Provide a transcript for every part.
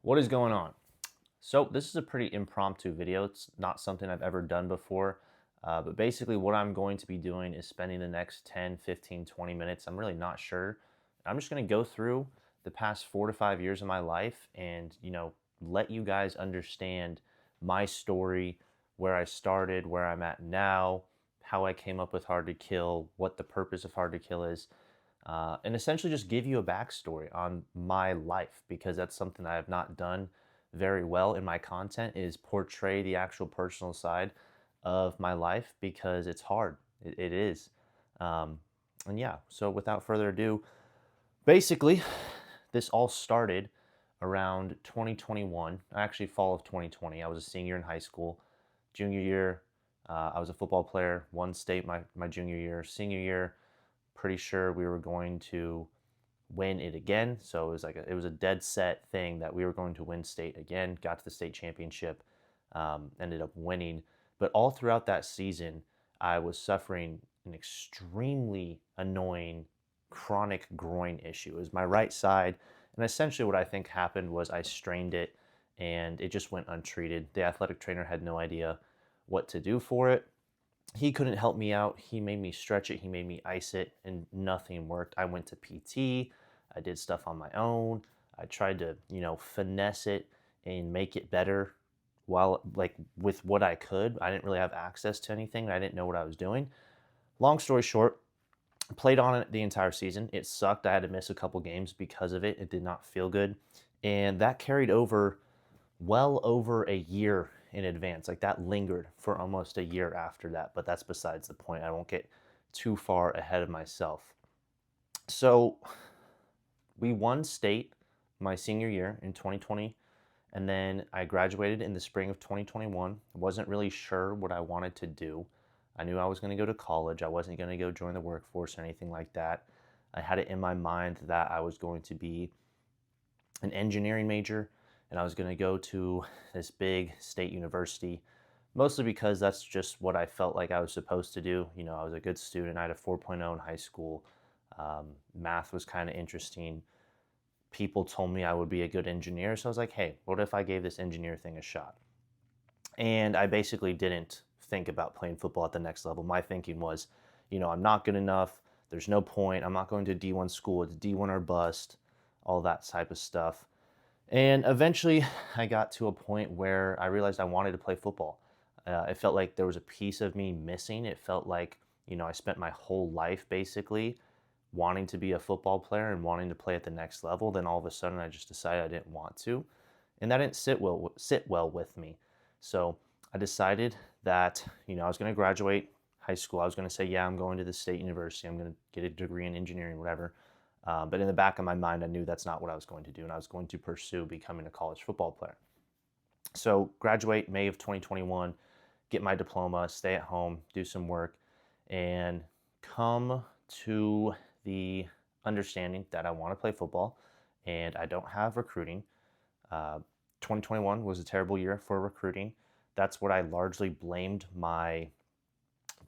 What is going on? So this is a pretty impromptu video. It's not something I've ever done before. But basically what I'm going to be doing is spending the next 10, 15, 20 minutes. I'm really not sure. I'm just going to go through the past 4 to 5 years of my life and, let you guys understand my story, where I started, where I'm at now, how I came up with Hard to Kill, what the purpose of Hard to Kill is, and essentially just give you a backstory on my life because that's something I have not done very well in my content is portray the actual personal side of my life because it's hard. It is. Um, and yeah, so without further ado, basically, this all started around 2021, actually fall of 2020. I was a senior in high school. Junior year, I was a football player, won state my junior year. Senior year, pretty sure we were going to win it again. So it was a dead set thing that we were going to win state again. Got to the state championship, ended up winning. But all throughout that season, I was suffering an extremely annoying chronic groin issue. It was my right side, and essentially what I think happened was I strained it, and it just went untreated. The athletic trainer had no idea what to do for it. He couldn't help me out. He made me stretch it. He made me ice it, and nothing worked. I went to PT. I did stuff on my own. I tried to, finesse it and make it better while, like, with what I could. I didn't really have access to anything. I didn't know what I was doing. Long story short, played on it the entire season. It sucked. I had to miss a couple games because of it. It did not feel good. And that carried over well over a year in advance. Like that lingered for almost a year after that, but that's besides the point. I won't get too far ahead of myself. So we won state my senior year in 2020, and then I graduated in the spring of 2021. Wasn't really sure what I wanted to do. I knew I was going to go to college. I wasn't going to go join the workforce or anything like that. I had it in my mind that I was going to be an engineering major and I was going to go to this big state university, mostly because that's just what I felt like I was supposed to do. I was a good student. I had a 4.0 in high school. Math was kind of interesting. People told me I would be a good engineer. So I was like, hey, what if I gave this engineer thing a shot? And I basically didn't think about playing football at the next level. My thinking was, I'm not good enough. There's no point. I'm not going to D1 school. It's D1 or bust, all that type of stuff. And eventually, I got to a point where I realized I wanted to play football. It felt like there was a piece of me missing. It felt like, I spent my whole life basically wanting to be a football player and wanting to play at the next level. Then all of a sudden, I just decided I didn't want to, and that didn't sit well with me. So I decided that I was going to graduate high school. I was going to say, yeah, I'm going to the state university. I'm going to get a degree in engineering, whatever. But in the back of my mind, I knew that's not what I was going to do, and I was going to pursue becoming a college football player. So graduate May of 2021, get my diploma, stay at home, do some work, and come to the understanding that I want to play football, and I don't have recruiting. 2021 was a terrible year for recruiting. That's what I largely blamed my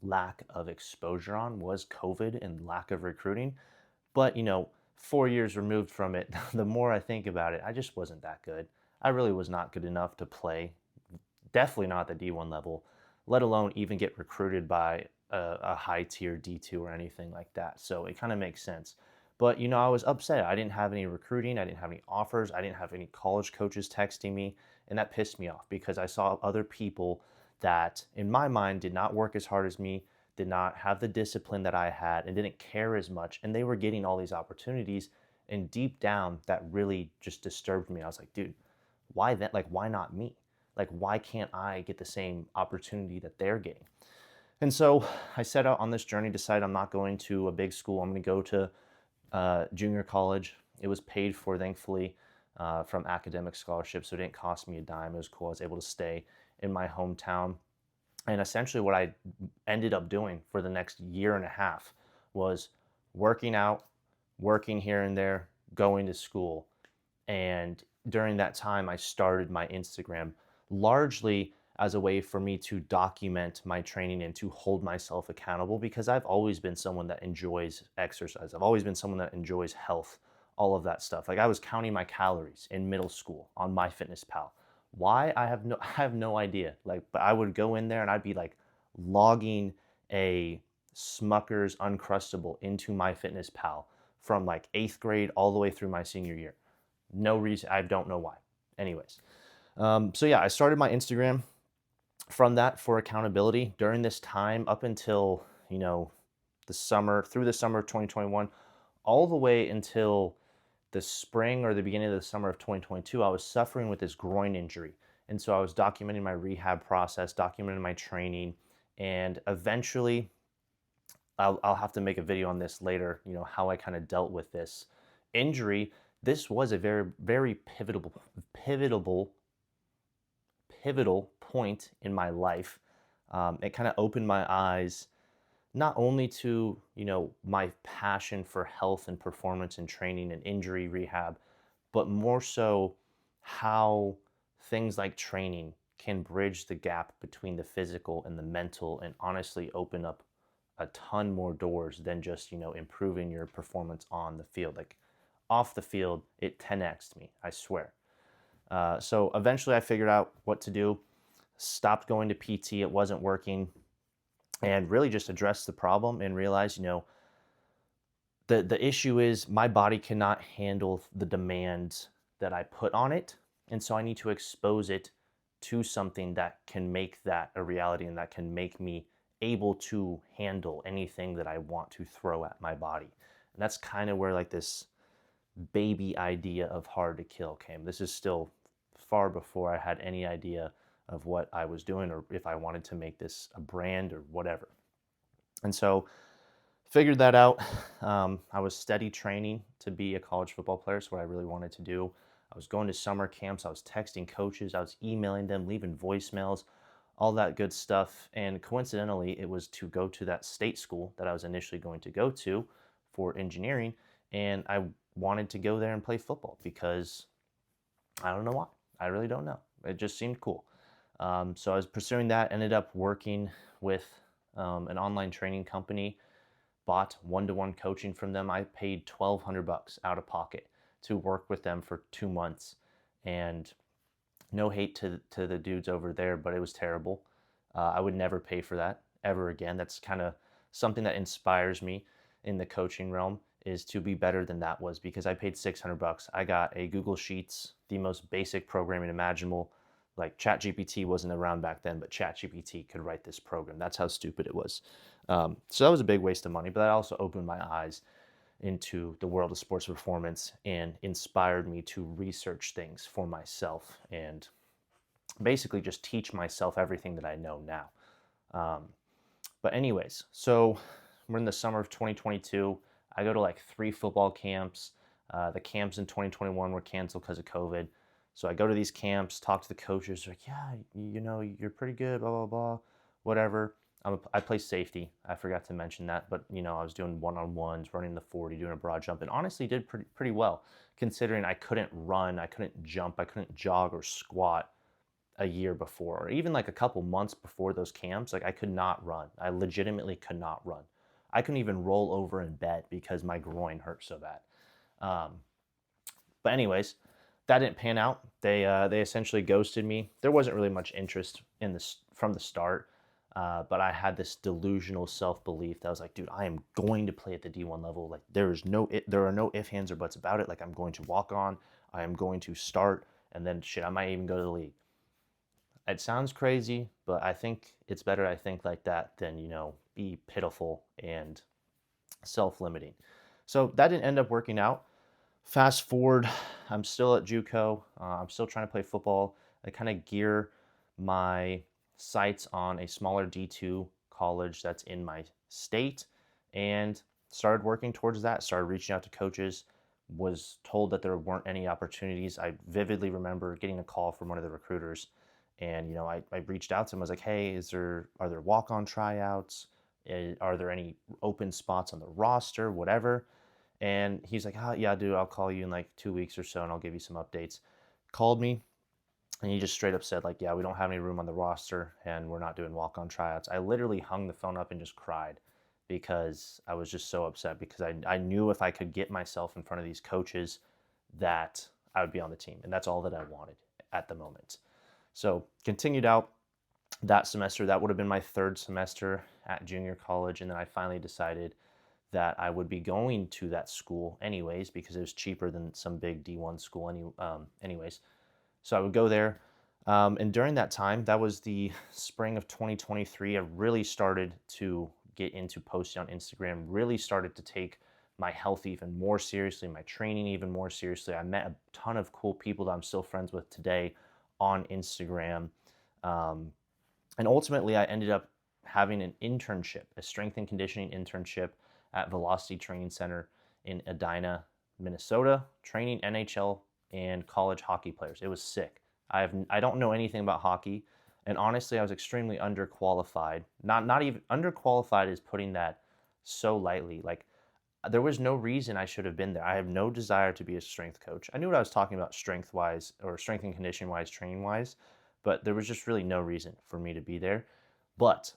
lack of exposure on was COVID and lack of recruiting. But, 4 years removed from it, the more I think about it, I just wasn't that good. I really was not good enough to play, definitely not at the D1 level, let alone even get recruited by a high tier D2 or anything like that. So it kind of makes sense. But, I was upset. I didn't have any recruiting. I didn't have any offers. I didn't have any college coaches texting me. And that pissed me off because I saw other people that, in my mind, did not work as hard as me, did not have the discipline that I had, and didn't care as much. And they were getting all these opportunities. And deep down, that really just disturbed me. I was like, dude, why that? Like, why not me? Like, why can't I get the same opportunity that they're getting? And so I set out on this journey, decided I'm not going to a big school. I'm going to go to junior college. It was paid for, thankfully, from academic scholarship, so it didn't cost me a dime. It was cool. I was able to stay in my hometown. And essentially what I ended up doing for the next year and a half was working out, working here and there, going to school. And during that time, I started my Instagram largely as a way for me to document my training and to hold myself accountable because I've always been someone that enjoys exercise. I've always been someone that enjoys health, all of that stuff. Like I was counting my calories in middle school on MyFitnessPal. Why? I have no idea. Like, but I would go in there and I'd be like logging a Smucker's Uncrustable into MyFitnessPal from like 8th grade all the way through my senior year. No reason. I don't know why. Anyways, so yeah, I started my Instagram from that for accountability during this time up until, the summer, through the summer of 2021, all the way until the spring or the beginning of the summer of 2022. I was suffering with this groin injury. And so I was documenting my rehab process, documenting my training, and eventually I'll have to make a video on this later, how I kind of dealt with this injury. This was a very, very pivotal point in my life. It kind of opened my eyes not only to, my passion for health and performance and training and injury rehab, but more so how things like training can bridge the gap between the physical and the mental and honestly open up a ton more doors than just, improving your performance on the field. Like off the field, it 10x'd me, I swear. So eventually I figured out what to do, stopped going to PT, it wasn't working, and really just addressed the problem and realized, the issue is my body cannot handle the demands that I put on it. And so I need to expose it to something that can make that a reality and that can make me able to handle anything that I want to throw at my body. And that's kind of where like this baby idea of Hard to Kill came. This is still far before I had any idea of what I was doing or if I wanted to make this a brand or whatever. And so figured that out. I was steady training to be a college football player. It's what I really wanted to do. I was going to summer camps. I was texting coaches. I was emailing them, leaving voicemails, all that good stuff. And coincidentally, it was to go to that state school that I was initially going to go to for engineering. And I wanted to go there and play football because I don't know why. I really don't know. It just seemed cool. So I was pursuing that, ended up working with an online training company, bought one-to-one coaching from them. I paid $1,200 out of pocket to work with them for 2 months. And no hate to the dudes over there, but it was terrible. I would never pay for that ever again. That's kind of something that inspires me in the coaching realm, is to be better than that was, because I paid $600. I got a Google Sheets, the most basic programming imaginable. Like ChatGPT wasn't around back then, but ChatGPT could write this program. That's how stupid it was. So that was a big waste of money, but that also opened my eyes into the world of sports performance and inspired me to research things for myself and basically just teach myself everything that I know now. But anyways, so we're in the summer of 2022. I go to like 3 football camps. The camps in 2021 were canceled because of COVID. So I go to these camps, talk to the coaches, like, yeah, you're pretty good, blah, blah, blah, whatever. I play safety. I forgot to mention that, but I was doing one-on-ones, running the 40, doing a broad jump, and honestly did pretty well, considering I couldn't run, I couldn't jump, I couldn't jog or squat a year before, or even like a couple months before those camps. Like I could not run. I legitimately could not run. I couldn't even roll over in bed because my groin hurt so bad. But anyways, that didn't pan out. They essentially ghosted me. There wasn't really much interest in this from the start. But I had this delusional self-belief that I was like, dude, I am going to play at the D1 level. Like there are no ifs, ands, or buts about it. Like I'm going to walk on, I am going to start, and then shit, I might even go to the league. It sounds crazy, but I think it's better I think like that than, be pitiful and self-limiting. So that didn't end up working out. Fast forward, I'm still at JUCO. I'm still trying to play football. I kind of gear my sights on a smaller D2 college that's in my state and started working towards that, started reaching out to coaches, was told that there weren't any opportunities. I vividly remember getting a call from one of the recruiters, and I reached out to him. I was like, hey, are there walk-on tryouts? Are there any open spots on the roster, whatever? And he's like, oh, yeah, dude, I'll call you in like 2 weeks or so and I'll give you some updates. Called me, and he just straight up said, like, yeah, we don't have any room on the roster and we're not doing walk-on tryouts. I literally hung the phone up and just cried because I was just so upset because I knew if I could get myself in front of these coaches that I would be on the team. And that's all that I wanted at the moment. So continued out that semester. That would have been my third semester at junior college. And then I finally decided that I would be going to that school anyways because it was cheaper than some big D1 school anyways. So I would go there. And during that time, that was the spring of 2023, I really started to get into posting on Instagram, really started to take my health even more seriously, my training even more seriously. I met a ton of cool people that I'm still friends with today on Instagram. Um, and ultimately, I ended up having an internship, a strength and conditioning internship at Velocity Training Center in Edina, Minnesota, training NHL and college hockey players. It was sick. I don't know anything about hockey, and honestly, I was extremely underqualified. Not even underqualified is putting that so lightly. Like there was no reason I should have been there. I have no desire to be a strength coach. I knew what I was talking about strength wise or strength and conditioning wise, training wise, but there was just really no reason for me to be there. But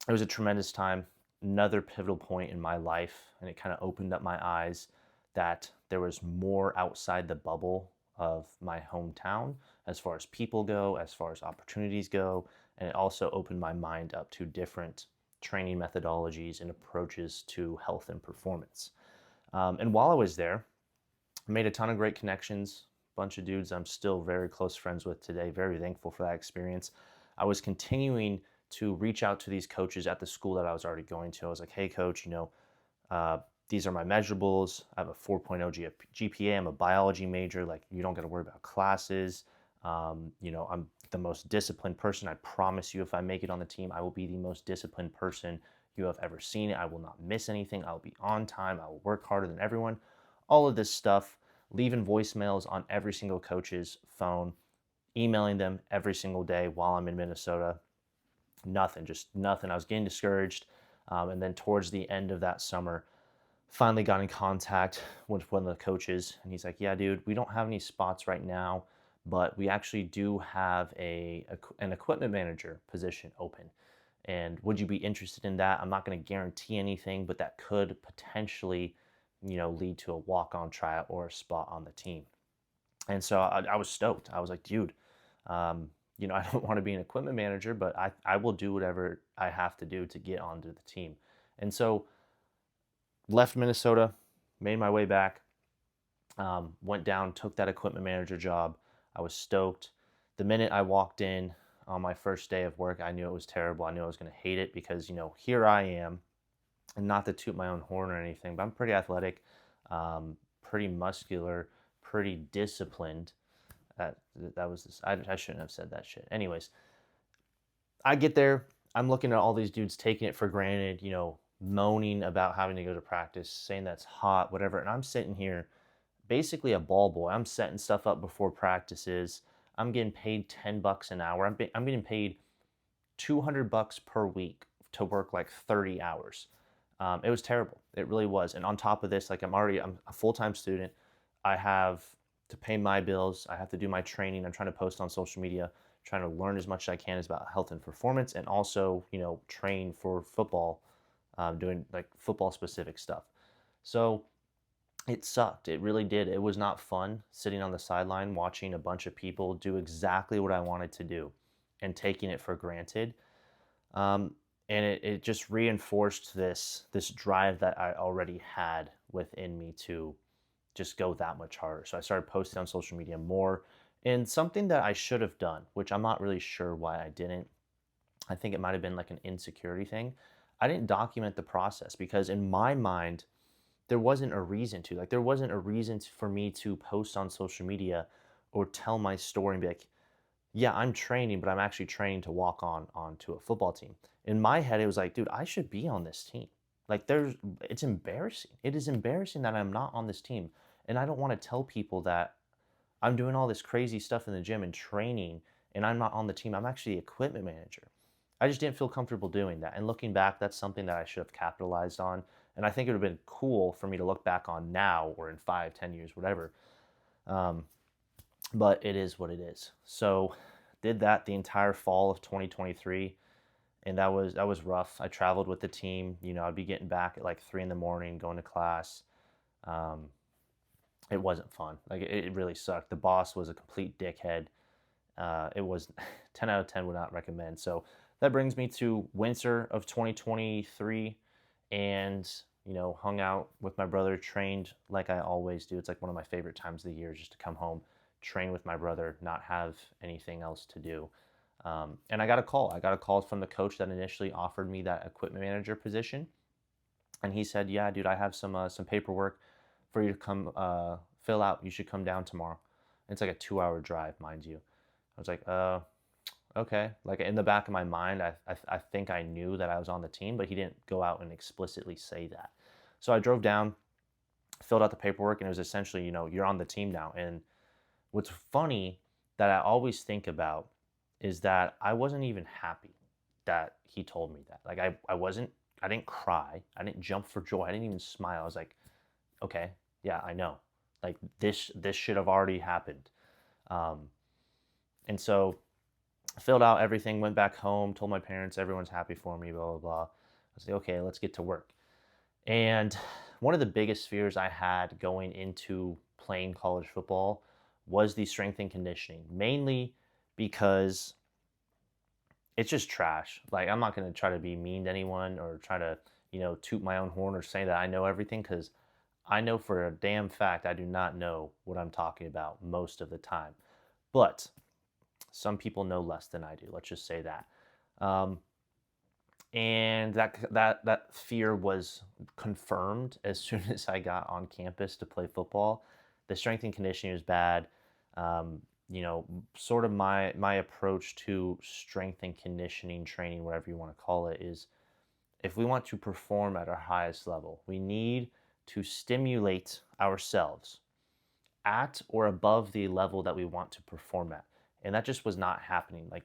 it was a tremendous time, another pivotal point in my life, and it kind of opened up my eyes that there was more outside the bubble of my hometown as far as people go, as far as opportunities go, and it also opened my mind up to different training methodologies and approaches to health and performance. And while I was there, I made a ton of great connections, bunch of dudes I'm still very close friends with today, very thankful for that experience. I was continuing to reach out to these coaches at the school that I was already going to. I was like, hey, coach, these are my measurables. I have a 4.0 GPA. I'm a biology major. Like, you don't got to worry about classes. I'm the most disciplined person. I promise you, if I make it on the team, I will be the most disciplined person you have ever seen. I will not miss anything. I will be on time. I will work harder than everyone. All of this stuff, leaving voicemails on every single coach's phone, emailing them every single day while I'm in Minnesota. Nothing, just nothing. I was getting discouraged. And then towards the end of that summer, finally got in contact with one of the coaches, and he's like, yeah, dude, we don't have any spots right now, but we actually do have an equipment manager position open. And would you be interested in that? I'm not going to guarantee anything, but that could potentially, lead to a walk-on tryout or a spot on the team. And so I was stoked. I was like, dude, I don't want to be an equipment manager, but I will do whatever I have to do to get onto the team. And so left Minnesota, made my way back, went down, took that equipment manager job. I was stoked. The minute I walked in on my first day of work, I knew it was terrible. I knew I was going to hate it because, here I am, and not to toot my own horn or anything, but I'm pretty athletic, pretty muscular, pretty disciplined. That was this. I shouldn't have said that shit. Anyways, I get there. I'm looking at all these dudes taking it for granted, moaning about having to go to practice, saying that's hot, whatever. And I'm sitting here, basically a ball boy. I'm setting stuff up before practices. I'm getting paid $10 an hour. I'm getting paid $200 per week to work like 30 hours. It was terrible. It really was. And on top of this, like I'm a full-time student. I have to pay my bills. I have to do my training. I'm trying to post on social media, trying to learn as much as I can about health and performance, and also, train for football, doing like football specific stuff. So it sucked. It really did. It was not fun sitting on the sideline watching a bunch of people do exactly what I wanted to do and taking it for granted. And it just reinforced this drive that I already had within me to just go that much harder. So I started posting on social media more, and something that I should have done, which I'm not really sure why I didn't. I think it might have been like an insecurity thing. I didn't document the process because in my mind, there wasn't a reason to. Like, there wasn't a reason for me to post on social media or tell my story and be like, yeah, I'm training, but I'm actually training to walk onto a football team. In my head, it was like, dude, I should be on this team. Like, it's embarrassing. It is embarrassing that I'm not on this team. And I don't want to tell people that I'm doing all this crazy stuff in the gym and training and I'm not on the team. I'm actually the equipment manager. I just didn't feel comfortable doing that. And looking back, that's something that I should have capitalized on. And I think it would have been cool for me to look back on now or in 5, 10 years, whatever. But it is what it is. So did that the entire fall of 2023. and that was rough. I traveled with the team. I'd be getting back at like 3 in the morning, going to class. Um, it wasn't fun. Like it really sucked. The boss was a complete dickhead. It was 10 out of 10 would not recommend. So that brings me to winter of 2023, and hung out with my brother, trained like I always do. It's like one of my favorite times of the year, just to come home, train with my brother, not have anything else to do. And I got a call. I got a call from the coach that initially offered me that equipment manager position, and he said, "Yeah, dude, I have some paperwork for you to come fill out. You should come down tomorrow." And it's like a 2-hour drive, mind you. I was like, okay. Like in the back of my mind, I think I knew that I was on the team, but he didn't go out and explicitly say that. So I drove down, filled out the paperwork, and it was essentially, you're on the team now. And what's funny that I always think about is that I wasn't even happy that he told me that. Like I didn't cry. I didn't jump for joy. I didn't even smile. I was like, okay, yeah, I know. Like this should have already happened. Um, and so I filled out everything, went back home, told my parents everyone's happy for me, blah, blah, blah. I said, okay, let's get to work. And one of the biggest fears I had going into playing college football was the strength and conditioning, mainly because it's just trash. Like, I'm not going to try to be mean to anyone or try to, toot my own horn or say that I know everything, because I know for a damn fact I do not know what I'm talking about most of the time. But some people know less than I do. Let's just say that. Um, and that fear was confirmed as soon as I got on campus to play football. The strength and conditioning was bad. Um, Sort of my approach to strength and conditioning training, whatever you want to call it, is if we want to perform at our highest level, we need to stimulate ourselves at or above the level that we want to perform at. And that just was not happening. Like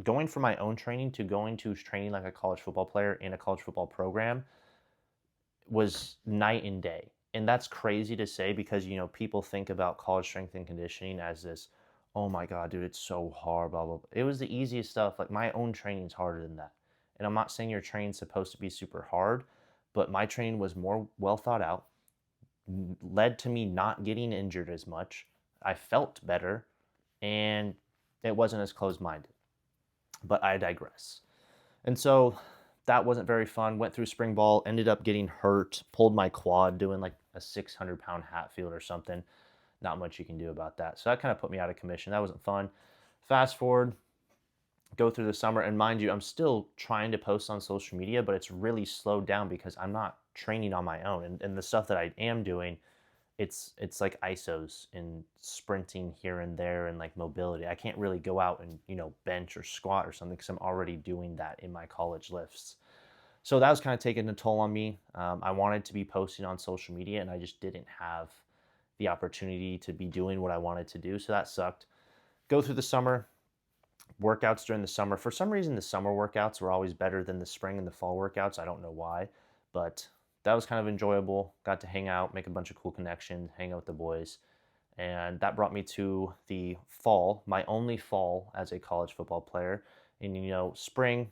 going from my own training to going to training like a college football player in a college football program was night and day. And that's crazy to say because, people think about college strength and conditioning as this, oh my God, dude, it's so hard, blah, blah, blah. It was the easiest stuff. Like my own training is harder than that. And I'm not saying your training's supposed to be super hard, but my training was more well thought out, led to me not getting injured as much. I felt better, and it wasn't as closed minded. But I digress. And so that wasn't very fun. Went through spring ball, ended up getting hurt, pulled my quad doing like a 600-pound Hatfield or something. Not much you can do about that. So that kind of put me out of commission. That wasn't fun. Fast forward, go through the summer, and mind you, I'm still trying to post on social media, but it's really slowed down because I'm not training on my own. And the stuff that I am doing, it's like isos and sprinting here and there and like mobility. I can't really go out and bench or squat or something because I'm already doing that in my college lifts. So that was kind of taking a toll on me. I wanted to be posting on social media, and I just didn't have the opportunity to be doing what I wanted to do. So that sucked. Go through the summer, workouts during the summer. For some reason, the summer workouts were always better than the spring and the fall workouts. I don't know why, but that was kind of enjoyable. Got to hang out, make a bunch of cool connections, hang out with the boys. And that brought me to the fall, my only fall as a college football player. And, spring,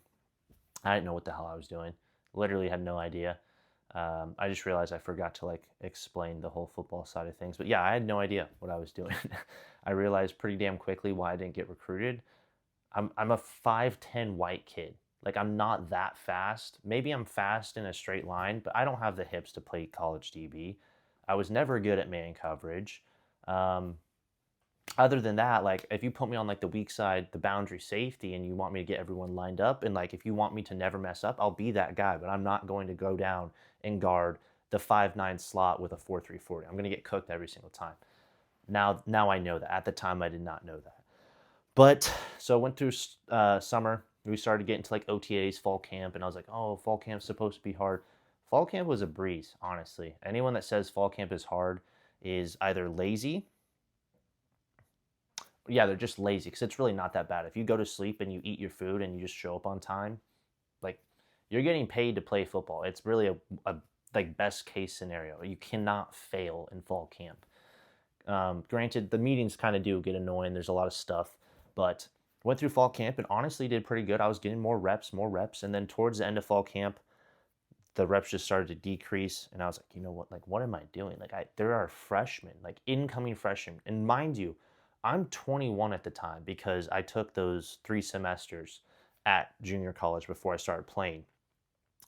I didn't know what the hell I was doing. Literally had no idea. I just realized I forgot to explain the whole football side of things. But yeah, I had no idea what I was doing. I realized pretty damn quickly why I didn't get recruited. I'm a 5'10" white kid. Like I'm not that fast. Maybe I'm fast in a straight line, but I don't have the hips to play college DB. I was never good at man coverage. Um, Other than that, like if you put me on like the weak side, the boundary safety, and you want me to get everyone lined up, and like if you want me to never mess up, I'll be that guy. But I'm not going to go down and guard the 5'9" slot with a 4.3 40. I'm going to get cooked every single time. Now I know that. At the time, I did not know that. But so I went through summer. We started getting to like OTAs, fall camp, and I was like, oh, fall camp's supposed to be hard. Fall camp was a breeze, honestly. Anyone that says fall camp is hard is either lazy. Yeah, they're just lazy because it's really not that bad. If you go to sleep and you eat your food and you just show up on time, like you're getting paid to play football. It's really a like best case scenario. You cannot fail in fall camp. Granted, the meetings kind of do get annoying. There's a lot of stuff, but Went through fall camp and honestly did pretty good. I was getting more reps. And then towards the end of fall camp, the reps just started to decrease. And I was like, you know what? Like, what am I doing? Like, there are freshmen, like incoming freshmen. And mind you, I'm 21 at the time because I took those 3 semesters at junior college before I started playing,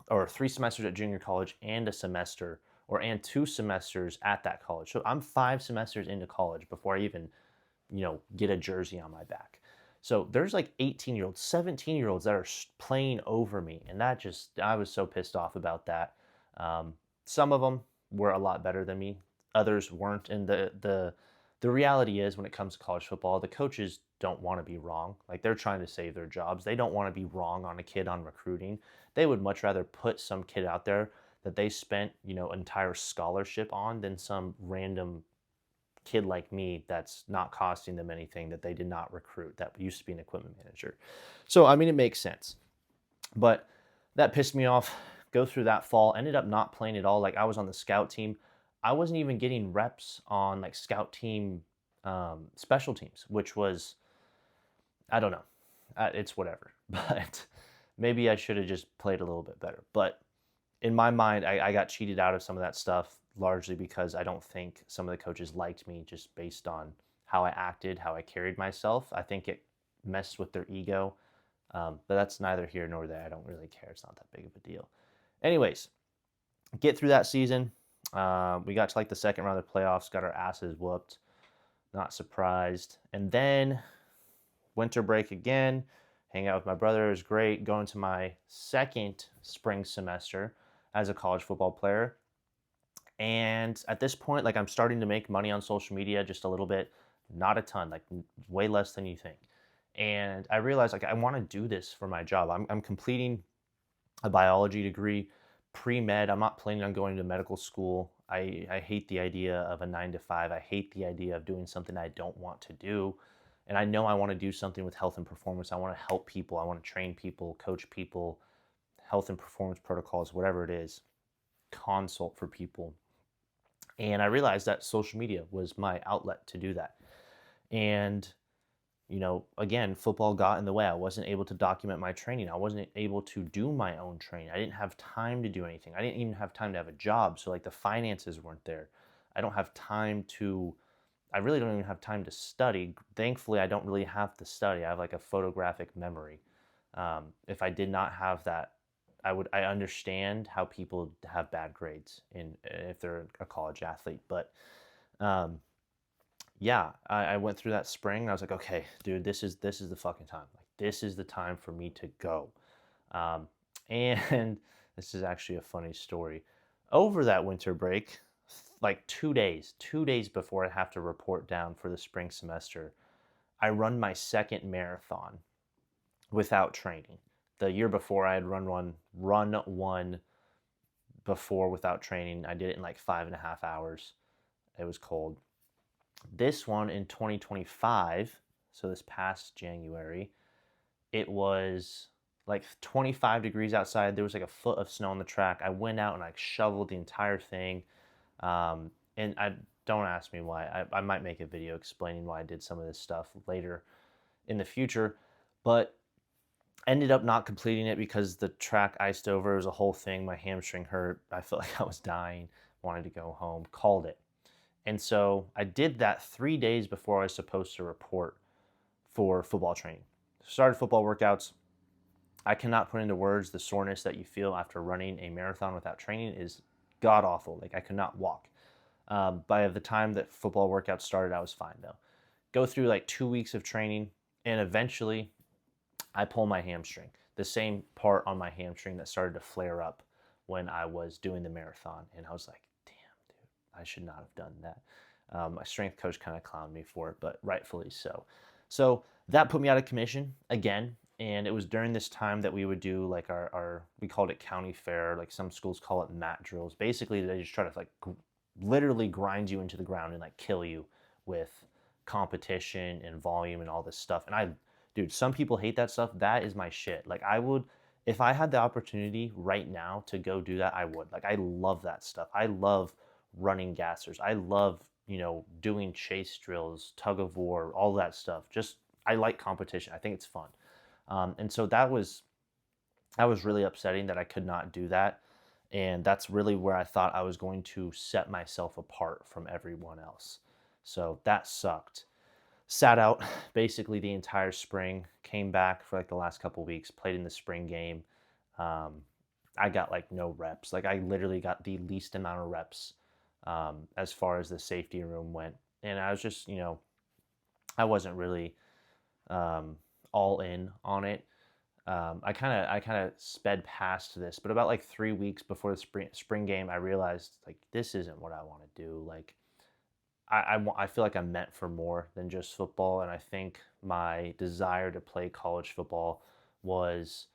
or 3 semesters at junior college and a semester and 2 semesters at that college. So I'm 5 semesters into college before I even, get a jersey on my back. So there's like 18-year-olds, 17-year-olds that are playing over me. And I was so pissed off about that. Some of them were a lot better than me. Others weren't. And the reality is when it comes to college football, the coaches don't want to be wrong. Like they're trying to save their jobs. They don't want to be wrong on a kid on recruiting. They would much rather put some kid out there that they spent, entire scholarship on than some random kid like me that's not costing them anything, that they did not recruit, that used to be an equipment manager. So, I mean, it makes sense. But that pissed me off. Go through that fall, ended up not playing at all. Like I was on the scout team. I wasn't even getting reps on like scout team special teams, which was, I don't know. It's whatever. But maybe I should have just played a little bit better. But in my mind, I got cheated out of some of that stuff largely because I don't think some of the coaches liked me just based on how I acted, how I carried myself. I think it messed with their ego. But that's neither here nor there. I don't really care. It's not that big of a deal. Anyways, get through that season. We got to like the second round of the playoffs, got our asses whooped. Not surprised. And then winter break again. Hang out with my brother is great. Going to my second spring semester as a college football player. And at this point, like I'm starting to make money on social media just a little bit, not a ton, like way less than you think. And I realized like I want to do this for my job. I'm completing a biology degree, pre-med. I'm not planning on going to medical school. I hate the idea of a 9 to 5. I hate the idea of doing something I don't want to do. And I know I want to do something with health and performance. I want to help people. I want to train people, coach people, health and performance protocols, whatever it is, consult for people. And I realized that social media was my outlet to do that. And, again, football got in the way. I wasn't able to document my training. I wasn't able to do my own training. I didn't have time to do anything. I didn't even have time to have a job. So, like, the finances weren't there. I really don't even have time to study. Thankfully, I don't really have to study. I have like a photographic memory. If I did not have that, I understand how people have bad grades if they're a college athlete. But yeah, I went through that spring and I was like, okay, dude, this is the fucking time. Like this is the time for me to go. And this is actually a funny story. Over that winter break, like 2 days before I have to report down for the spring semester, I run my second marathon without training. The year before I had run one before without training. I did it in like 5.5 hours. It was cold. This one in 2025, so this past January, it was like 25 degrees outside. There was like a foot of snow on the track. I went out and I shoveled the entire thing. And don't ask me why. I might make a video explaining why I did some of this stuff later in the future, but ended up not completing it because the track iced over. It was a whole thing. My hamstring hurt. I felt like I was dying, wanted to go home, called it. And so I did that 3 days before I was supposed to report for football training. Started football workouts. I cannot put into words the soreness that you feel after running a marathon without training is god awful. Like I could not walk. By the time that football workouts started, I was fine though. Go through like 2 weeks of training, and eventually I pull my hamstring, the same part on my hamstring that started to flare up when I was doing the marathon. And I was like, damn, dude, I should not have done that. My strength coach kind of clowned me for it, but rightfully so. So that put me out of commission again. And it was during this time that we would do like we called it county fair. Like some schools call it mat drills. Basically, they just try to like literally grind you into the ground and like kill you with competition and volume and all this stuff. And dude, some people hate that stuff. That is my shit. Like if I had the opportunity right now to go do that, I would. Like I love that stuff. I love running gassers. I love, doing chase drills, tug of war, all that stuff. Just I like competition. I think it's fun. And so that was really upsetting that I could not do that. And that's really where I thought I was going to set myself apart from everyone else. So that sucked. Sat out basically the entire spring, came back for like the last couple weeks, played in the spring game. Um, I got like no reps. Like I literally got the least amount of reps as far as the safety room went. And I was just, I wasn't really um, all in on it. I kind of sped past this, but about like 3 weeks before the spring game, I realized like this isn't what I want to do. Like I feel like I'm meant for more than just football, and I think my desire to play college football was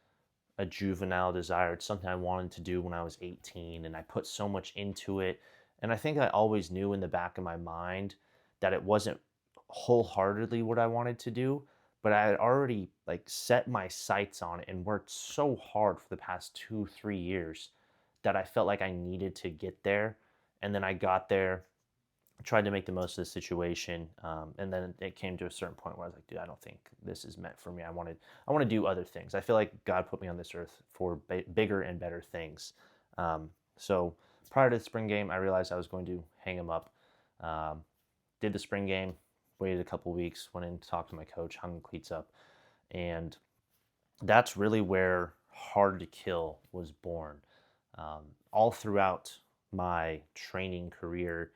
a juvenile desire. It's something I wanted to do when I was 18, and I put so much into it. And I think I always knew in the back of my mind that it wasn't wholeheartedly what I wanted to do, but I had already like set my sights on it and worked so hard for the past 2, 3 years that I felt like I needed to get there. And then I got there, tried to make the most of the situation, and then it came to a certain point where I was like, dude, I don't think this is meant for me. I want to do other things. I feel like God put me on this earth for bigger and better things. So prior to the spring game, I realized I was going to hang him up. Um, did the spring game, waited a couple weeks, went in to talk to my coach, hung the cleats up, and that's really where Hard to Kill was born. All throughout my training career,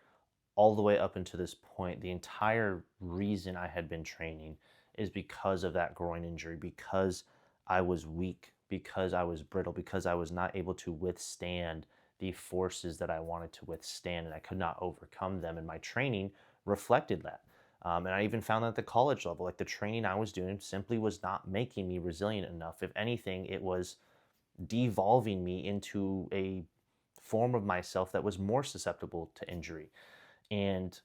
all the way up until this point, the entire reason I had been training is because of that groin injury, because I was weak, because I was brittle, because I was not able to withstand the forces that I wanted to withstand, and I could not overcome them. And my training reflected that. And I even found that at the college level, like the training I was doing simply was not making me resilient enough. If anything, it was devolving me into a form of myself that was more susceptible to injury. And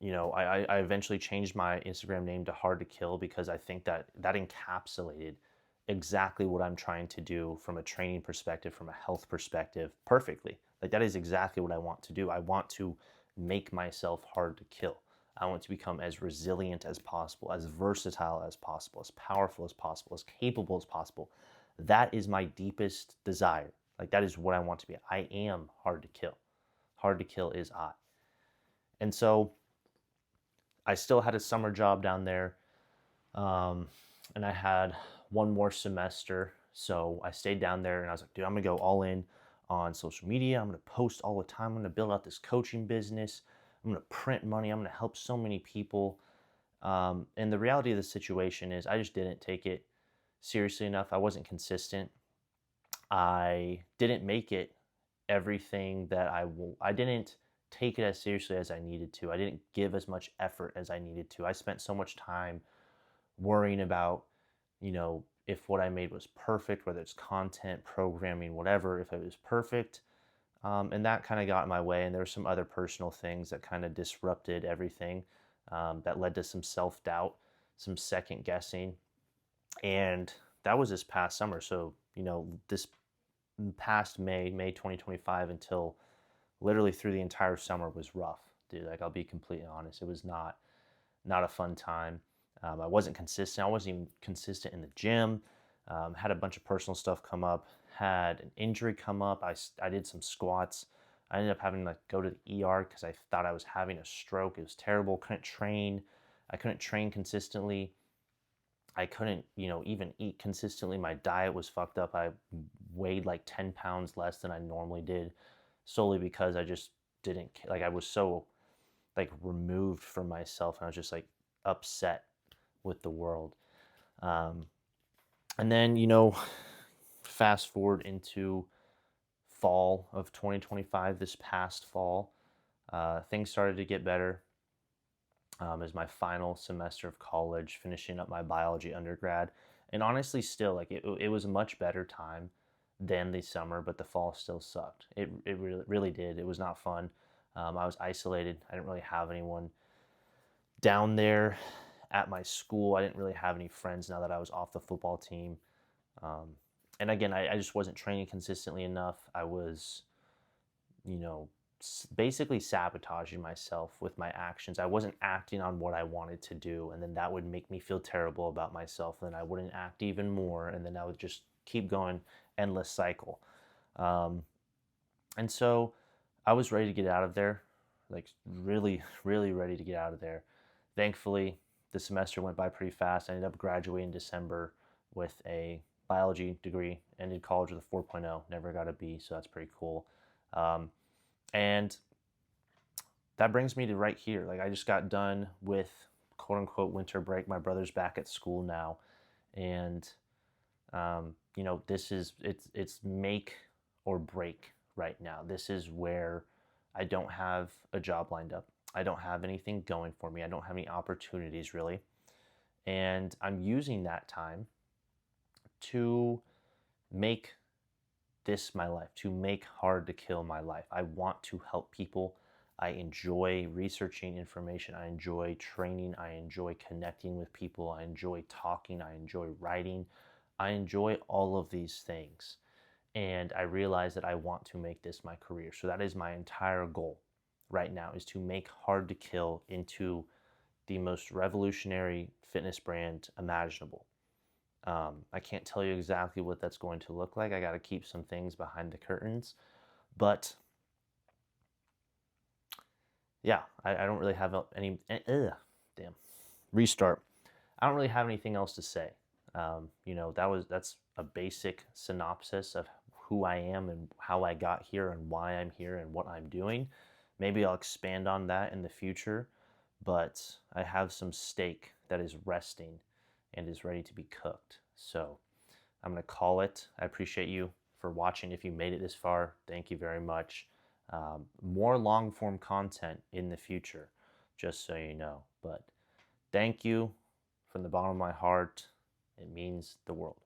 I eventually changed my Instagram name to Hard to Kill because I think that that encapsulated exactly what I'm trying to do from a training perspective, from a health perspective, perfectly. Like that is exactly what I want to do. I want to make myself hard to kill. I want to become as resilient as possible, as versatile as possible, as powerful as possible, as capable as possible. That is my deepest desire. Like that is what I want to be. I am hard to kill. Hard to kill is I. And so I still had a summer job down there, um, and I had one more semester. So I stayed down there, and I was like, dude, I'm gonna go all in on social media. I'm gonna post all the time. I'm gonna build out this coaching business. I'm gonna print money. I'm gonna help so many people. And the reality of the situation is, I just didn't take it seriously enough. I wasn't consistent. I didn't make it everything that I didn't take it as seriously as I needed to. I didn't give as much effort as I needed to. I spent so much time worrying about, if what I made was perfect, whether it's content, programming, whatever, if it was perfect. And that kind of got in my way. And there were some other personal things that kind of disrupted everything, that led to some self doubt, some second guessing. And that was this past summer. So, this past May 2025 until literally through the entire summer was rough, dude. Like I'll be completely honest, it was not a fun time. I wasn't consistent. I wasn't even consistent in the gym. Had a bunch of personal stuff come up. Had an injury come up. I did some squats. I ended up having to go to the ER because I thought I was having a stroke. It was terrible. Couldn't train. I couldn't train consistently. I couldn't, even eat consistently. My diet was fucked up. I weighed like 10 pounds less than I normally did, solely because I just didn't, like, I was so, like, removed from myself, and I was just, like, upset with the world. Um, and then, fast forward into fall of 2025, this past fall, things started to get better. As my final semester of college, finishing up my biology undergrad. And honestly, still, like, it was a much better time than the summer, but the fall still sucked. It really, really did. It was not fun. I was isolated. I didn't really have anyone down there at my school. I didn't really have any friends now that I was off the football team. Um, and again, I just wasn't training consistently enough. I was, you know, basically sabotaging myself with my actions. I wasn't acting on what I wanted to do, and then that would make me feel terrible about myself. And then I wouldn't act even more, and then I would just keep going, endless cycle. Um, and so I was ready to get out of there, like really, really ready to get out of there. Thankfully, the semester went by pretty fast. I ended up graduating in December with a biology degree, ended college with a 4.0, never got a B, so that's pretty cool. Um, and that brings me to right here. Like I just got done with quote unquote winter break. My brother's back at school now, and this is it's make or break right now. This is where I don't have a job lined up. I don't have anything going for me. I don't have any opportunities really, and I'm using that time to make this my life, to make Hard to Kill my life. I want to help people. I enjoy researching information. I enjoy training. I enjoy connecting with people. I enjoy talking. I enjoy writing. I enjoy all of these things. And I realize that I want to make this my career. So that is my entire goal right now, is to make Hard to Kill into the most revolutionary fitness brand imaginable. I can't tell you exactly what that's going to look like. I got to keep some things behind the curtains. But yeah, I don't really have any. Damn. Restart. I don't really have anything else to say. That's a basic synopsis of who I am and how I got here and why I'm here and what I'm doing. Maybe I'll expand on that in the future, but I have some steak that is resting and is ready to be cooked. So I'm going to call it. I appreciate you for watching. If you made it this far, thank you very much. More long form content in the future, just so you know. But thank you from the bottom of my heart. It means the world.